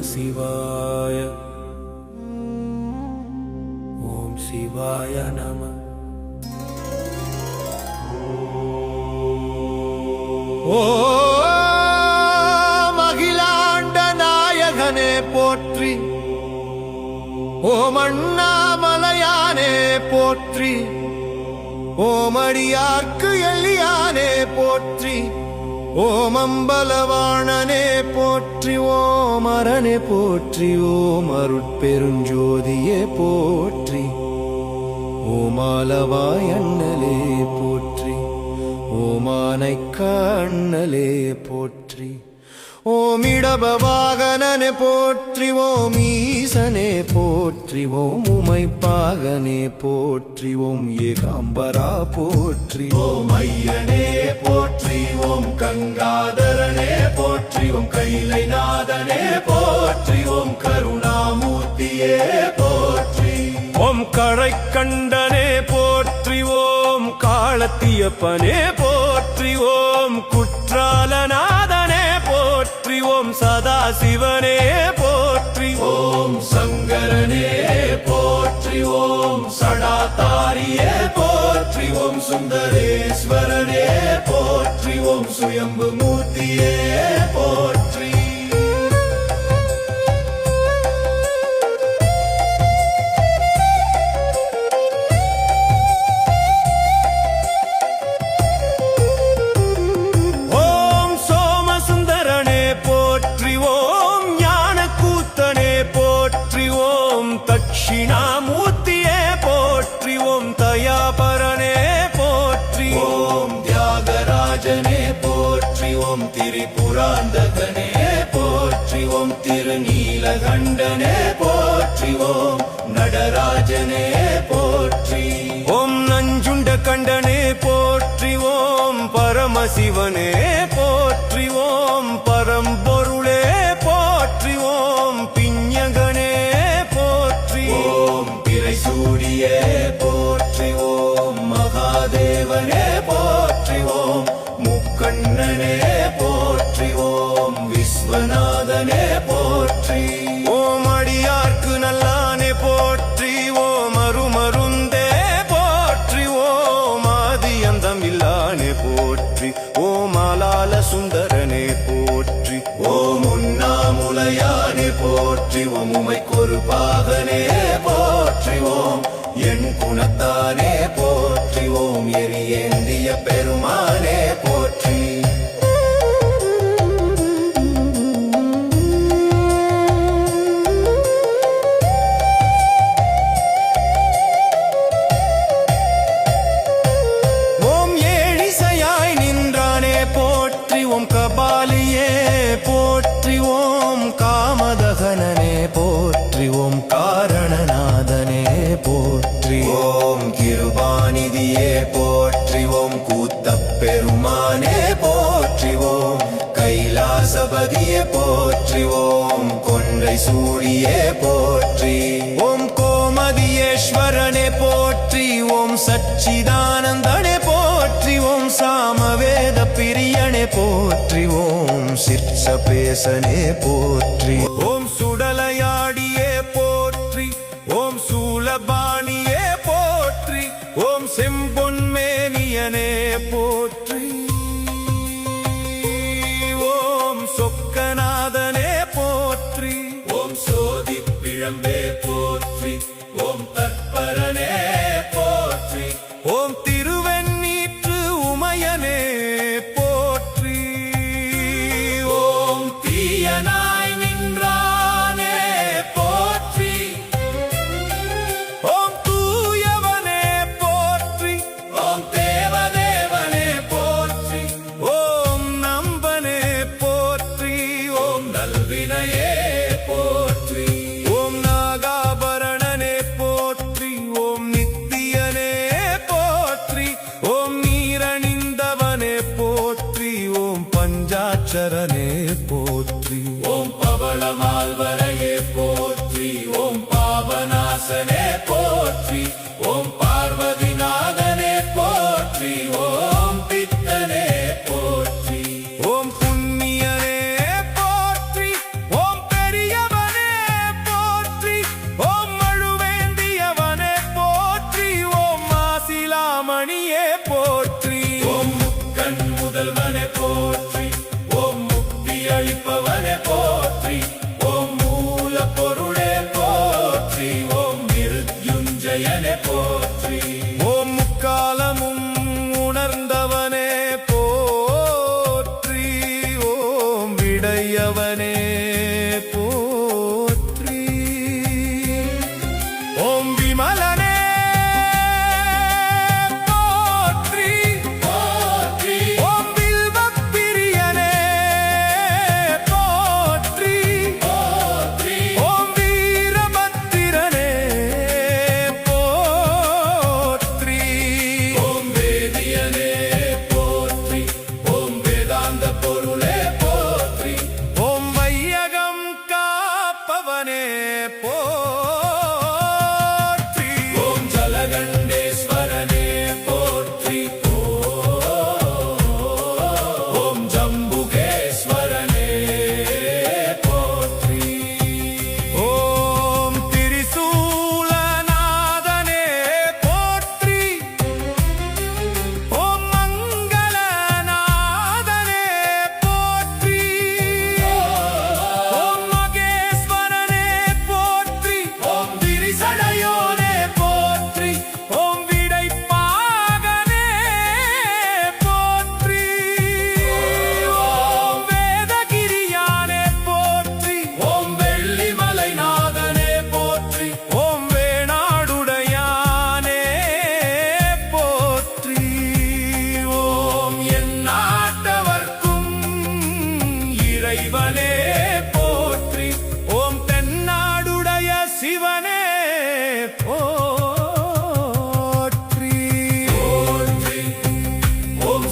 சிவாய. ஓம் சிவாய நம. ஓம் அகிலாண்ட நாயகனே போற்றி. ஓம் அண்ணாமலையானே போற்றி. ஓம் அடியார்க்கு எல்லியானே போற்றி. ஓம் அம்பலவாணனே போற்றி. ஓம் அரனே போற்றி. ஓம் அருட்பெருஞ்சோதியே போற்றி. ஓம் ஆலவாய் அண்ணலே போற்றி. ஓம் ஆனைக்கண்ணலே போற்றி. ஓம் இடபவாகனனே போற்றி. ஓம் ஈசனே போற்றி. ஓம் உமைப்பாகனே போற்றி. ஓம் ஏகாம்பரா போற்றி. ஓம் ஐயனே போற்றி. ஓம் கங்காதரனே போற்றி. ஓம் கைலைநாதனே போற்றி. ஓம் கருணாமூர்த்தியே போற்றி. ஓம் கரைக்கண்டனே போற்றி. ஓம் காலத்தியப்பனே போற்றி. ஓம் குற்றாலநாதனே போற்றி. ஓம் சதாசிவனே போற்றி. ஓம் சங்கரனே போற்றி. ஓம் சடாதாரியே போற்றி. ஓம் சுந்தரேஸ்வரனே போற்றி. ஓம் சுயம்பு மூர்த்தியே போற்றி. தட்சிணாமூர்த்தியே போற்றி. ஓம் தயாபரனே போற்றி. ஓம் தியாகராஜனே போற்றி. ஓம் திரிபுராந்தகனே போற்றி. ஓம் திருநீலகண்டனே போற்றி. ஓம் நடராஜனே போற்றி. ஓம் நஞ்சுண்ட கண்டனே போற்றி. ஓம் பரமசிவனே போற்றி. ஓம் பரம்பொருளே போற்றி. ஓம் பிஞகனே போற்றி. ஓம் பிறைசூடியே போற்றி. ஓம் மகாதேவனே போற்றி. ஓம் முக்கண்ணனே போற்றி. ஓம் விஸ்வநாதனே போற்றி. ஓம் அடியார்க்கு நல்லானே போற்றி. ஓம் அருமருந்தே போற்றி. ஓம் ஆதியந்தம் இல்லானே போற்றி. ஓம் ஆலால சுந்தரனே போற்றி. ஓம் உண்ணாமுலையானே போற்றி. ஓம் உமைக்கொரு பாகனே போற்றி. ஓம் என் குணத்தானே போற்றி. ஓம் எரியேந்திய பெருமானே போற்றி. ஓம் ஏழிசையாய் நின்றானே போற்றி. ஓம் கபாலியே போற்றி. ஓம் காமதகனனே போற்றி. ஓம் காரணநாதனே போற்றி. ஓம் கிருபாநிதியே போற்றி. ஓம் கூத்தப் பெருமானே போற்றி. ஓம் கைலாசபதியே போற்றி. ஓம் கொன்றை சூழியே போற்றி. ஓம் கோமதியேஸ்வரனே போற்றி. ஓம் சச்சிதானந்தனே போற்றி. ஓம் சாமவேத பிரியனே போற்றி. ஓம் சிற்சபேசனே போற்றி. ஓம் சுடலையாடியே போற்றி. ஓம் சூலபாணியே போற்றி. ஓம் செம்பொன்மேனியனே போற்றி. ஓம் சொக்கநாதனே போற்றி. ஓம் சோதி பிழம்பே போற்றி. ஓம் தற்பரனே போற்றி. ஓம் திருவெண்ணீற்று உமையனே போற்றி. ஓம் தீயனாய் நின்றானே போற்றி. ஓம் தூயவனே போற்றி. ஓம் தேவதேவனே போற்றி. ஓம் நம்பனே போற்றி. ஓம் நல்வினையே போற்றி. ஓம் நாகாபரணனே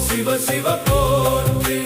சிவ சிவ போற்றி